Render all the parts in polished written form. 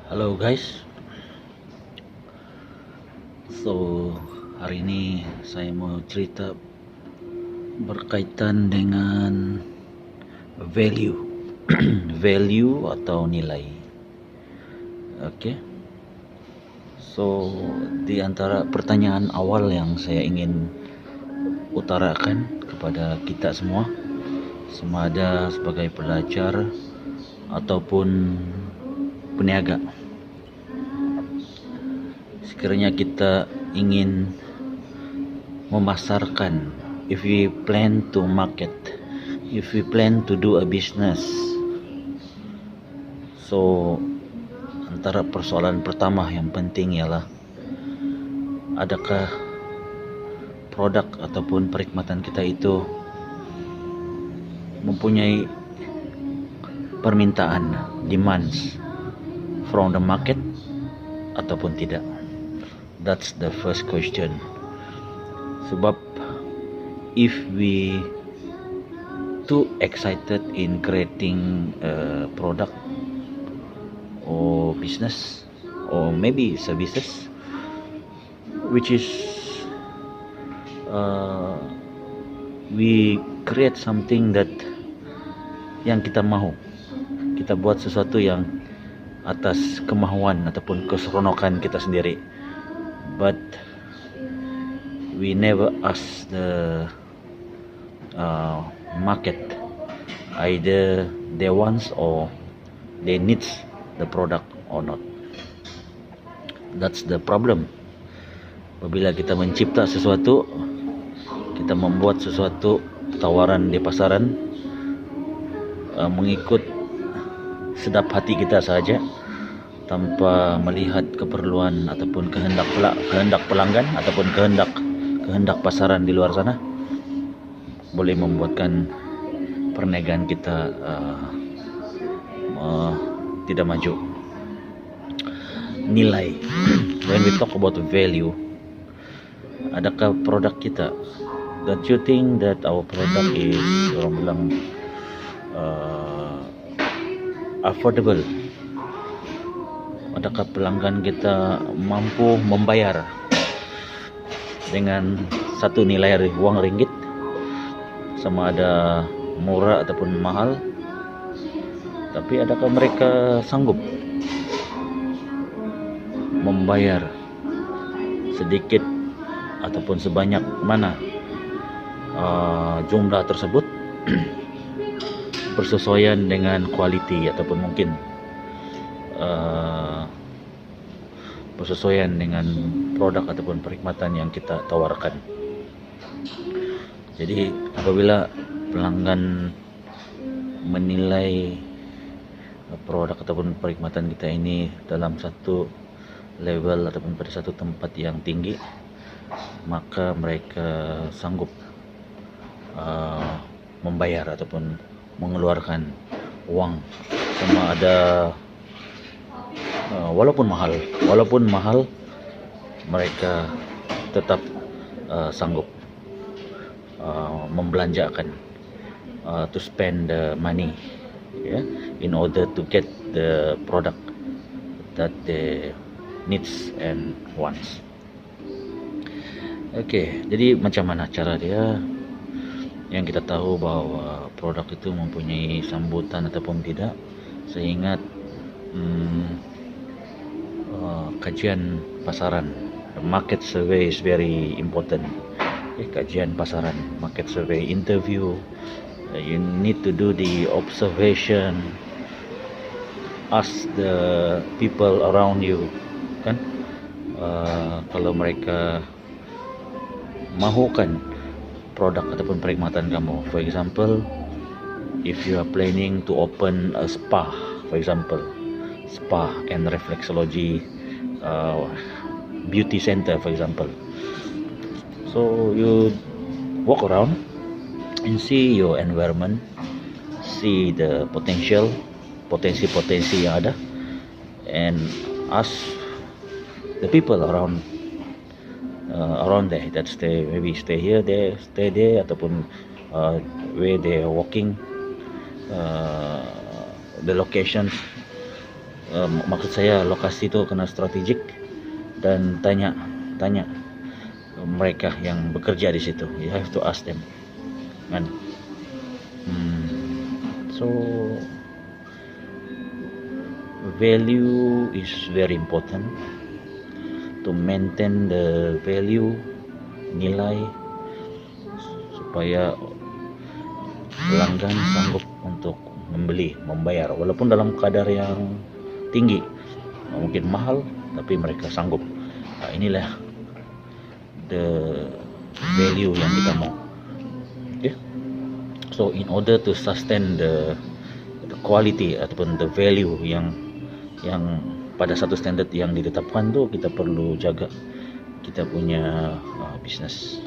Halo guys, so hari ini saya mau cerita berkaitan dengan value, value atau nilai. Oke, so di antara pertanyaan awal yang saya ingin utarakan kepada kita semua, sama ada sebagai pelajar ataupun peniaga. Sekiranya kita ingin memasarkan, if we plan to market, if we plan to do a business, so antara persoalan pertama yang penting ialah adakah produk ataupun perkhidmatan kita itu mempunyai permintaan, demands from the market ataupun tidak. That's the first question. Sebab if we too excited in creating a product or business or maybe services, which is we create something that yang kita mahu, kita buat sesuatu yang atas kemahuan ataupun keseronokan kita sendiri, but we never ask the market either they wants or they needs the product or not. That's the problem. Apabila kita mencipta sesuatu, kita membuat sesuatu tawaran di pasaran mengikut sedap hati kita saja, tanpa melihat keperluan ataupun kehendak pelanggan ataupun kehendak pasaran di luar sana, boleh membuatkan perniagaan kita tidak maju. Nilai, when we talk about value, adakah produk kita, that you think that our product is, orang bilang, affordable? Adakah pelanggan kita mampu membayar dengan satu nilai wang ringgit, sama ada murah ataupun mahal? Tapi adakah mereka sanggup membayar sedikit ataupun sebanyak mana jumlah tersebut bersesuaian dengan kualiti ataupun mungkin bersesuaian dengan produk ataupun perkhidmatan yang kita tawarkan. Jadi apabila pelanggan menilai produk ataupun perkhidmatan kita ini dalam satu level ataupun pada satu tempat yang tinggi, maka mereka sanggup membayar ataupun mengeluarkan uang, sama ada walaupun mahal mereka tetap sanggup membelanjakan, to spend the money, in order to get the product that they needs and wants. Oke, jadi macam mana cara dia? Yang kita tahu bahwa produk itu mempunyai sambutan ataupun tidak, sehingga kajian pasaran, market survey is very important. Kajian pasaran, market survey, interview, you need to do the observation, ask the people around you, kan? Kalau mereka mahukan produk ataupun perkhidmatan kamu, for example, if you are planning to open a spa, for example, spa and reflexology beauty center, for example, so you walk around and see your environment, see the potensi yang ada, and ask the people around there that stay here, stay there, ataupun where they are walking, the locations Maksud saya lokasi itu kena strategik, dan tanya mereka yang bekerja di situ. You have to ask them, kan? So value is very important. To maintain the value, nilai, supaya pelanggan sanggup untuk membayar walaupun dalam kadar yang tinggi, mungkin mahal, tapi mereka sanggup. Inilah the value yang kita mau. Okay? So in order to sustain the quality ataupun the value yang pada satu standard yang ditetapkan tu, kita perlu jaga kita punya business.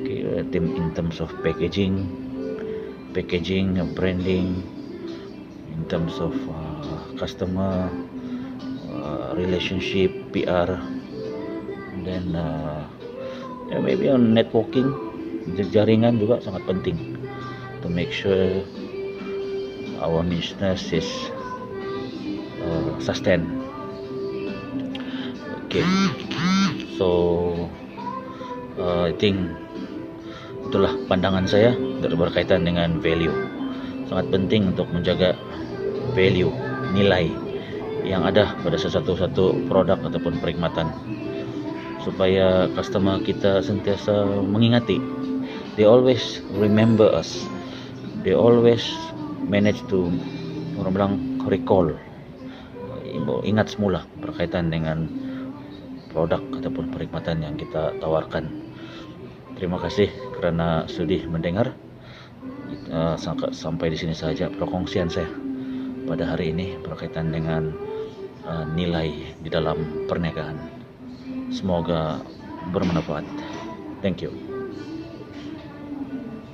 Okay, in terms of packaging, branding, in terms of customer relationship, PR, and then maybe on networking, jaringan juga sangat penting to make sure our business is sustain. Okay, so I think itulah pandangan saya berkaitan dengan value. Sangat penting untuk menjaga value, nilai yang ada pada satu produk ataupun perkhidmatan, supaya customer kita sentiasa mengingati. They always remember us. They always manage to, orang bilang, recall, ingat semula berkaitan dengan produk ataupun perkhidmatan yang kita tawarkan. Terima kasih kerana sudi mendengar. Sampai di sini saja perkongsian saya pada hari ini berkaitan dengan nilai di dalam perniagaan. Semoga bermanfaat. Thank you.